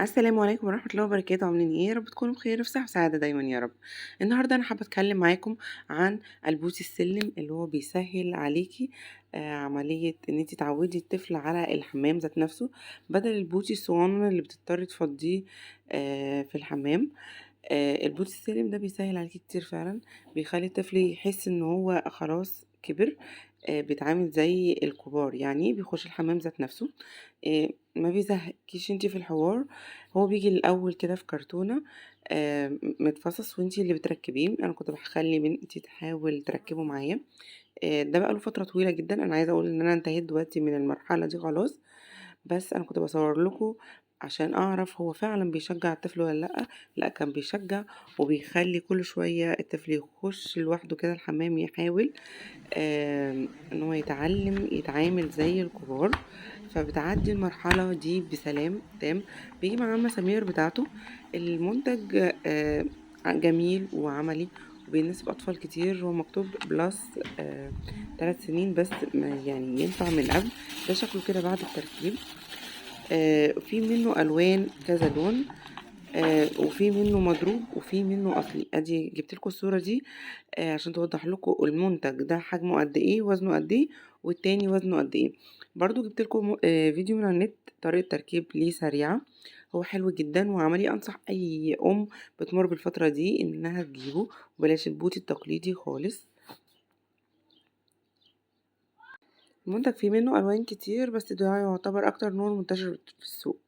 السلام عليكم ورحمة الله وبركاته، عاملين ايه؟ يا رب تكونوا بخير وفي صحة وسعادة دايما يا رب. النهارده انا حابة اتكلم معاكم عن البوس السلم اللي هو بيسهل عليكي عملية ان انت تعودي الطفل على الحمام ذات نفسه، بدل البوتي الصغنن اللي بتضطري تفضيه في الحمام. البوت السلم ده بيسهل عليكي كتير فعلا، بيخلي الطفل يحس ان هو خلاص كبر، بيتعامل زي الكبار، يعني بيخش الحمام ذات نفسه. ما بيزهقكيش انتي في الحوار. هو بيجي الاول كده في كرتونة متفصص، وانتي اللي بتركبيه. انا كنت بخلي بنتي تحاول تركبه معايا. ده بقى له فترة طويلة جدا. انا عايزة اقول ان انا انتهيت دلوقتي من المرحلة دي خلاص، بس انا كنت بصور لكم عشان اعرف هو فعلا بيشجع الطفل ولا لا. لا، كان بيشجع، وبيخلي كل شوية الطفل يخش لوحده كده الحمام، يحاول ان هو يتعامل زي الكبار. فبتعدي المرحلة دي بسلام تام. بيجي معاه المسامير بتاعته. المنتج جميل وعملي وبيناسب أطفال كتير. هو مكتوب بلس 3 سنين بس، يعني ينفع من قبل. ده شكله كده بعد التركيب. في منه ألوان، كذا لون. وفي منه مضروب وفي منه أصلي. أدي جبت لكم الصورة دي عشان توضح لكم المنتج ده حجمه قد ايه، وزنه قد ايه، والتاني وزنه قد ايه. برضو جبت لكم فيديو من على النت، طريقة تركيب ليه سريعة. هو حلو جدا وعملي. انصح اي ام بتمر بالفترة دي انها تجيبه، وبلاش البوت التقليدي خالص. المنتج فيه منه الوان كتير، بس ده يعتبر اكتر نوع منتشر في السوق.